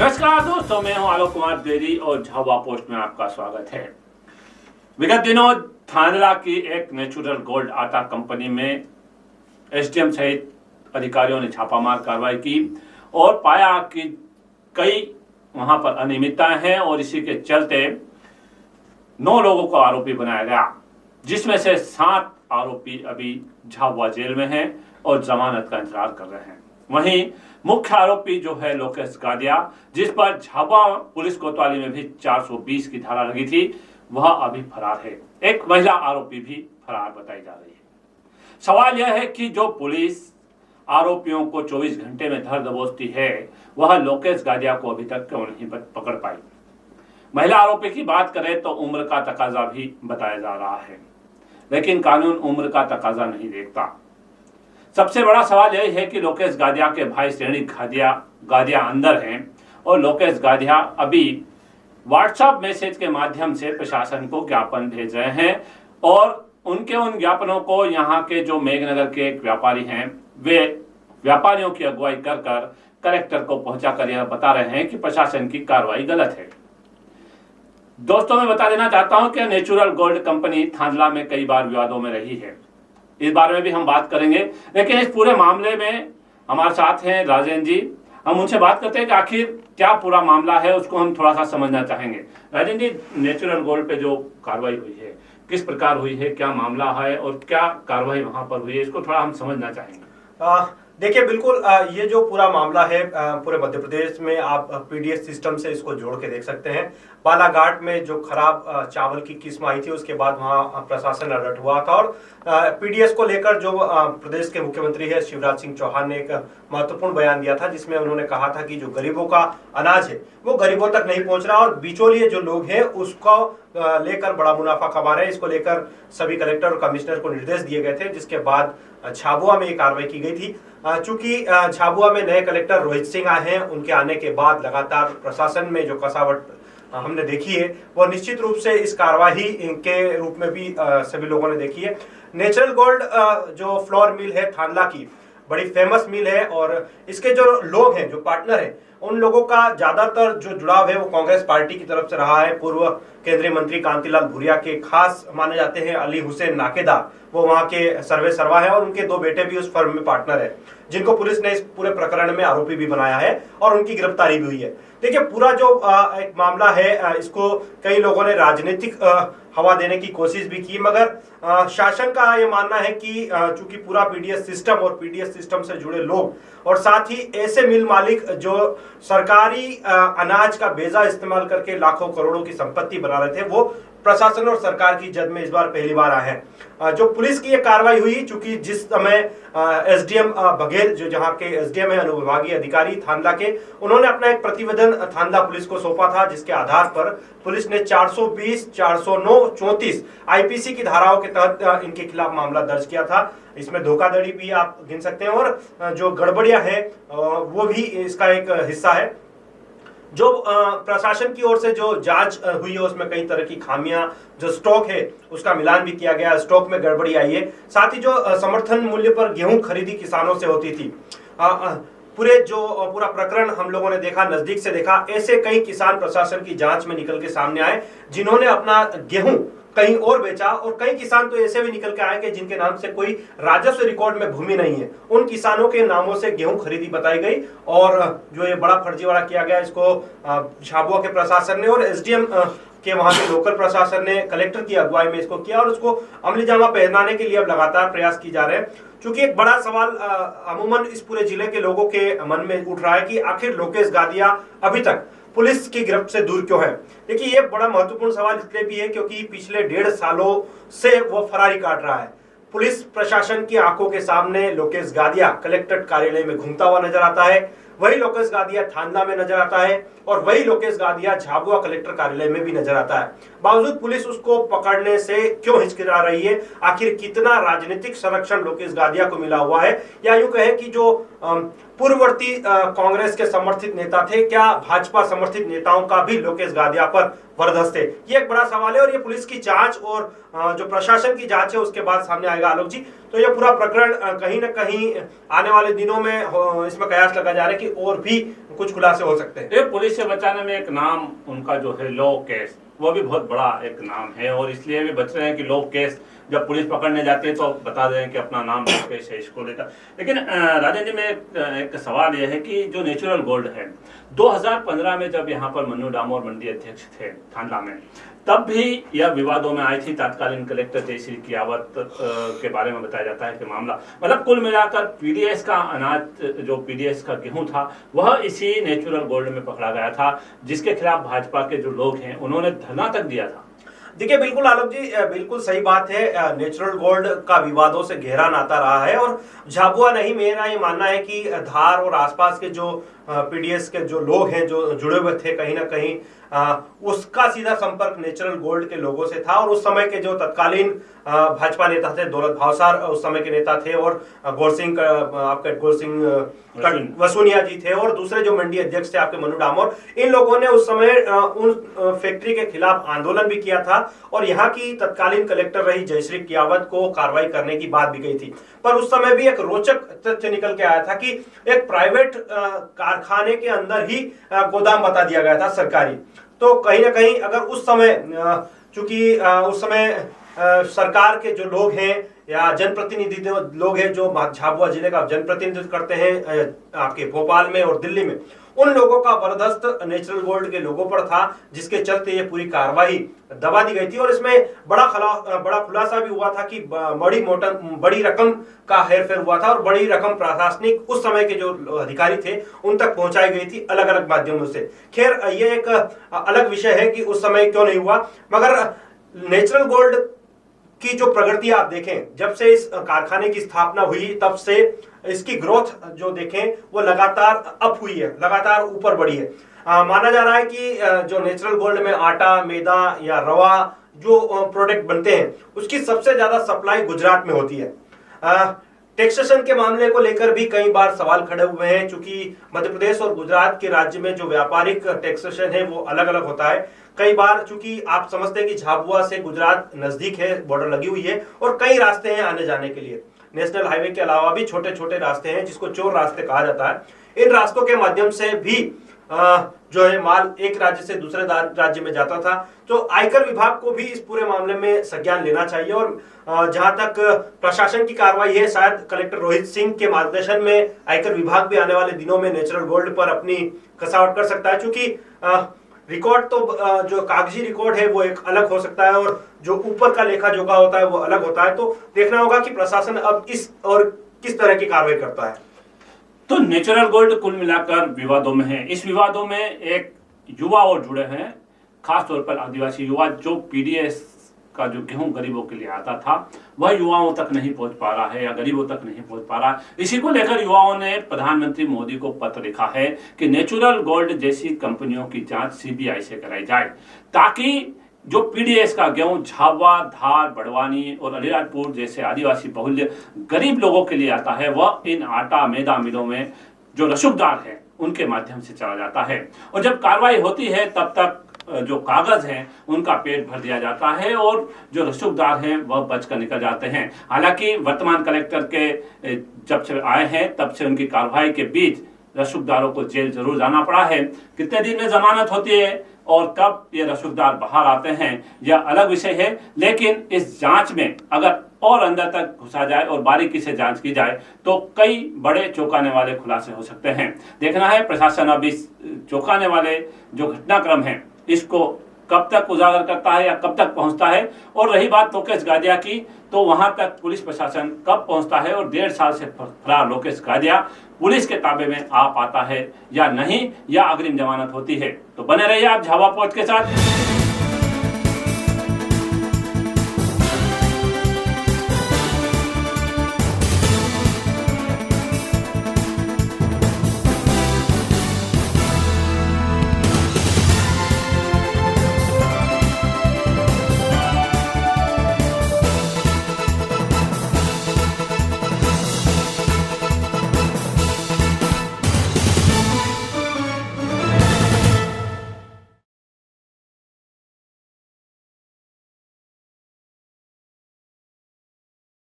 नमस्कार दोस्तों, मैं हूं आलोक कुमार द्विवेदी और झाबुआ पोस्ट में आपका स्वागत है। विगत दिनों थांदला की एक नेचुरल गोल्ड आटा कंपनी में एसडीएम सहित अधिकारियों ने छापामार कार्रवाई की और पाया कि कई वहां पर अनियमितताएं हैं और इसी के चलते 9 लोगों को आरोपी बनाया गया, जिसमें से 7 आरोपी अभी झाबुआ जेल में हैं और जमानत का इंतजार कर रहे हैं। वहीं मुख्य आरोपी जो है लोकेश गादिया, जिस पर झाबुआ पुलिस कोतवाली में भी 420 की धारा लगी थी, वह अभी फरार है। एक महिला आरोपी भी फरार बताई जा रही है। सवाल यह है कि जो पुलिस आरोपियों को 24 घंटे में धर दबोचती है, वह लोकेश गादिया को अभी तक क्यों नहीं पकड़ पाई। महिला आरोपी की बात करें तो उम्र का तकाजा भी बताया जा रहा है, लेकिन कानून उम्र का तकाजा नहीं देखता। सबसे बड़ा सवाल यह है कि लोकेश गादिया के भाई श्रेणी गादिया अंदर हैं और लोकेश गादिया अभी व्हाट्सएप मैसेज के माध्यम से प्रशासन को ज्ञापन भेज रहे हैं और उनके उन ज्ञापनों को यहाँ के जो मेघनगर के एक व्यापारी हैं, वे व्यापारियों की अगुवाई कर कलेक्टर को पहुंचाकर यह बता रहे हैं कि प्रशासन की कार्रवाई गलत है। दोस्तों, मैं बता देना चाहता हूं कि नेचुरल गोल्ड कंपनी थांदला में कई बार विवादों में रही है। इस बारे में भी हम बात करेंगे, लेकिन इस पूरे मामले में हमारे साथ हैं राजेंद्र जी। हम उनसे बात करते हैं कि आखिर क्या पूरा मामला है, उसको हम थोड़ा सा समझना चाहेंगे। राजेंद्र जी, नेचुरल गोल्ड पे जो कार्रवाई हुई है, किस प्रकार हुई है, क्या मामला है और क्या कार्रवाई वहां पर हुई है, इसको थोड़ा हम समझना चाहेंगे। देखिए, बिल्कुल ये जो पूरा मामला है पूरे मध्य प्रदेश में आप पीडीएस सिस्टम से इसको जोड़ के देख सकते हैं। बालाघाट में जो खराब चावल की किस्म आई थी, उसके बाद वहां प्रशासन अलर्ट हुआ था और पीडीएस को लेकर जो प्रदेश के मुख्यमंत्री है शिवराज सिंह चौहान ने एक महत्वपूर्ण बयान दिया था, जिसमें उन्होंने कहा था कि जो गरीबों का अनाज है वो गरीबों तक नहीं पहुंच रहा और बिचौलिए जो लोग हैं उसको लेकर बड़ा मुनाफा कमा रहे हैं। इसको लेकर सभी कलेक्टर और कमिश्नर को निर्देश दिए गए थे, जिसके बाद झाबुआ में ये कार्रवाई की गई थी। चूंकि झाबुआ में नए कलेक्टर रोहित सिंह आए हैं, उनके आने के बाद लगातार प्रशासन में जो कसावट हमने देखी है वो निश्चित रूप से इस कार्रवाई के रूप में भी सभी लोगों ने देखी है। नेचुरल गोल्ड जो फ्लोर मिल है थांदला की, बड़ी फेमस मिल है और इसके जो लोग हैं, जो पार्टनर हैं, उन लोगों का ज्यादातर जो जुड़ाव है वो कांग्रेस पार्टी की तरफ से रहा है। पूर्व केंद्रीय मंत्री कांतिलाल भूरिया के खास माने जाते हैं अली हुसैन नाकेदार, वो वहां के सर्वे सर्वा है और उनके 2 बेटे भी उस फर्म में पार्टनर है, जिनको पुलिस ने इस पूरे प्रकरण में आरोपी भी बनाया है और उनकी गिरफ्तारी भी हुई है। देखिए, पूरा जो एक मामला है, इसको कई लोगों ने राजनीतिक हवा देने की कोशिश भी की, मगर शासन का ये मानना है कि चूंकि पूरा पीडीएस सिस्टम और पीडीएस सिस्टम से जुड़े लोग और साथ ही ऐसे मिल मालिक जो सरकारी अनाज का बेजा इस्तेमाल करके लाखों करोड़ों की संपत्ति बना रहे थे, वो प्रशासन और सरकार की जद में इस बार पहली बार आए हैं। जो पुलिस की ये कार्रवाई हुई, चूंकि जिस समय एसडीएम बघेल जो जहां के एसडीएम है, अनुविभागीय अधिकारी थांदला के, उन्होंने अपना एक प्रतिवेदन थांदला पुलिस को सौंपा था, जिसके आधार पर पुलिस ने 420, 409, 34 आईपीसी की धाराओं के तहत इनके खिलाफ मामला दर्ज किया था। इसमें धोखाधड़ी भी आप गिन सकते हैं और जो गड़बड़ियां है वो भी इसका एक हिस्सा है। जो प्रशासन की ओर से जो जांच हुई है उसमें कई तरह की खामियां, जो स्टॉक है उसका मिलान भी किया गया, स्टॉक में गड़बड़ी आई है। साथ ही जो समर्थन मूल्य पर गेहूं खरीदी किसानों से होती थी, पूरा प्रकरण हम लोगों ने देखा, नजदीक से देखा। ऐसे कई किसान प्रशासन की जांच में निकल के सामने आए जिन्होंने अपना गेहूं कहीं और बेचा और कई किसान तो ऐसे भी निकल के आए कि जिनके नाम से कोई राजस्व रिकॉर्ड में भूमि नहीं है। उन किसानों के नामों से गेहूं खरीदी बताई गई और जो ये बड़ा फर्जीवाड़ा किया गया, इसको झाबुआ के प्रशासन ने और एसडीएम के वहां के लोकल प्रशासन ने कलेक्टर की अगुवाई में इसको किया और उसको अमली जामा पहनाने के लिए अब लगातार प्रयास किए जा रहे हैं। क्योंकि एक बड़ा सवाल अमूमन इस पूरे जिले के लोगों के मन में उठ रहा है कि आखिर लोकेश गादिया अभी तक पुलिस की गिरफ्त से दूर क्यों है। देखिए, ये बड़ा महत्वपूर्ण सवाल इसलिए भी है क्योंकि पिछले 1.5 सालों से वो फरारी काट रहा है। पुलिस प्रशासन की आंखों के सामने लोकेश गादिया कलेक्ट्रेट कार्यालय में घूमता हुआ नजर आता है, वही लोकेश गादिया थांदला में नजर आता है और वही लोकेश गादिया झाबुआ कलेक्टर कार्यालय में भी नजर आता है। बावजूद पुलिस उसको पकड़ने से क्यों हिचकिचा रही है? आखिर कितना राजनीतिक संरक्षण लोकेश गादिया को मिला हुआ है, या यूं कहें कि जो पूर्ववर्ती कांग्रेस के समर्थित नेता थे, क्या भाजपा समर्थित नेताओं का भी लोकेश गादिया पर वरदस्त है? ये एक बड़ा सवाल है और ये पुलिस की जांच और जो प्रशासन की जांच है उसके बाद सामने आएगा। आलोक जी, तो ये पूरा प्रकरण कहीं ना कहीं आने वाले दिनों में इसमें कयास लगा जा रहा है कि और भी कुछ खुलासे हो सकते हैं। ये पुलिस से बचाने में एक नाम उनका जो है लो केस, वो भी बहुत बड़ा एक नाम है और इसलिए भी बच रहे हैं कि लो केस जब पुलिस पकड़ने जाती है तो बता दें कि अपना नाम लो केस है, इसको लेकर। लेकिन राजन जी में एक सवाल यह है कि जो नेचुरल गोल्ड है, 2015 में जब यहाँ पर मन्नू डामोर मंडी अध्यक्ष थे थांदला में, तब भी यह विवादों में आई थी। तत्कालीन कलेक्टर जयश्री कियावत के बारे में बताया जाता है कि मामला, मतलब कुल मिलाकर पीडीएस का अनाज, जो पीडीएस का गेहूं था, वह इसी नेचुरल गोल्ड में पकड़ा गया था, जिसके खिलाफ भाजपा के जो लोग हैं उन्होंने धरना तक दिया था। देखिए बिल्कुल आलोक जी, बिल्कुल सही बात है। नेचुरल गोल्ड का विवादों से गहरा नाता रहा है और झाबुआ नहीं, मेरा ये मानना है कि धार और आसपास के जो पीडीएस के जो लोग हैं जो जुड़े हुए थे, कहीं ना कहीं उसका सीधा संपर्क नेचुरल गोल्ड के लोगों से था। और उस समय के जो तत्कालीन भाजपा नेता थे, दौलत भावसार उस समय के नेता थे, और गोर सिंह वसूनिया जी थे, और दूसरे जो मंडी अध्यक्ष थे आपके मन्नू डामोर, इन लोगों ने उस समय उन फैक्ट्री के खिलाफ आंदोलन भी किया था और यहाँ की तत्कालीन कलेक्टर रही जयश्री कियावत को कार्रवाई करने की बात भी कही थी। पर उस समय भी एक रोचक तथ्य निकल के आया था कि एक प्राइवेट कारखाने के अंदर ही गोदाम बता दिया गया था सरकारी। तो कहीं ना कहीं अगर उस समय, चूंकि उस समय सरकार के जो लोग हैं या जनप्रतिनिधि लोग हैं जो झाबुआ जिले का जनप्रतिनिधित्व करते हैं आपके भोपाल में और दिल्ली में, उन लोगों का बर्दाश्त नेचुरल गोल्ड के लोगों पर था, जिसके चलते ये पूरी कार्रवाई दबा दी गई थी। और इसमें बड़ा खुलासा भी हुआ था कि बड़ी रकम का हेरफेर हुआ था और बड़ी रकम प्रशासनिक उस समय के जो अधिकारी थे उन तक पहुंचाई गई थी अलग अलग माध्यमों से। खैर ये एक अलग विषय है कि उस समय क्यों नहीं हुआ, मगर नेचुरल गोल्ड की जो प्रगति आप देखें, जब से इस कारखाने की स्थापना हुई तब से इसकी ग्रोथ जो देखें वो लगातार अप हुई है, लगातार ऊपर बढ़ी है। माना जा रहा है कि जो नेचुरल गोल्ड में आटा, मैदा या रवा जो प्रोडक्ट बनते हैं उसकी सबसे ज्यादा सप्लाई गुजरात में होती है। टैक्सेशन के मामले को लेकर भी कई बार सवाल खड़े हुए हैं, क्योंकि मध्य प्रदेश और गुजरात के राज्य में जो व्यापारिक टैक्सेशन है वो अलग अलग होता है। कई बार चूंकि आप समझते हैं कि झाबुआ से गुजरात नजदीक है, बॉर्डर लगी हुई है और कई रास्ते हैं आने जाने के लिए। नेशनल हाईवे के अलावा भी छोटे छोटे रास्ते हैं जिसको चोर रास्ते कहा जाता है। इन रास्तों के माध्यम से भी जो है माल एक राज्य से दूसरे राज्य में जाता था। तो आयकर विभाग को भी इस पूरे मामले में संज्ञान लेना चाहिए और जहां तक प्रशासन की कार्रवाई है, शायद कलेक्टर रोहित सिंह के मार्गदर्शन में आयकर विभाग भी आने वाले दिनों में नेचुरल गोल्ड पर अपनी कसावट कर सकता है। क्योंकि रिकॉर्ड तो जो कागजी रिकॉर्ड है वो एक अलग हो सकता है और जो ऊपर का लेखा जोखा होता है वो अलग होता है। तो देखना होगा कि प्रशासन अब इस और किस तरह की कार्रवाई करता है। तो नेचुरल गोल्ड कुल मिलाकर विवादों में है। इस विवादों में एक युवा और जुड़े हैं, खास तौर पर आदिवासी युवा। जो पीडीएस का जो गेहूं गरीबों के लिए आता था वह युवाओं तक नहीं पहुंच पा रहा है या गरीबों तक नहीं पहुंच पा रहा है। इसी को लेकर युवाओं ने प्रधानमंत्री मोदी को पत्र लिखा है कि नेचुरल गोल्ड जैसी कंपनियों की जांच सीबीआई से कराई जाए, ताकि जो पीडीएस का गेहूं झाबुआ, धार, बड़वानी और अलीराजपुर जैसे आदिवासी बहुल्य गरीब लोगों के लिए आता है, वह इन आटा मैदा मिलों में जो रसूखदार है उनके माध्यम से चला जाता है। और जब कार्रवाई होती है तब तक जो कागज हैं उनका पेट भर दिया जाता है और जो रसूखदार हैं वह बचकर निकल जाते हैं। हालांकि वर्तमान कलेक्टर के जब से आए हैं तब से उनकी कार्रवाई के बीच रसूखदारों को जेल जरूर जाना पड़ा है। कितने दिन में जमानत होती है और कब ये रसूखदार बाहर आते हैं यह अलग विषय है, लेकिन इस जांच में अगर और अंदर तक घुसा जाए और बारीकी से जांच की जाए तो कई बड़े चौंकाने वाले खुलासे हो सकते हैं। देखना है प्रशासन अब इस चौंकाने वाले जो घटनाक्रम है इसको कब तक उजागर करता है या कब तक पहुंचता है। और रही बात लोकेश गादिया की, तो वहां तक पुलिस प्रशासन कब पहुंचता है और 1.5 साल से फरार लोकेश गादिया पुलिस के ताबे में आ पाता है या नहीं, या अग्रिम जमानत होती है। तो बने रहिए आप झाबुआ पोस्ट के साथ।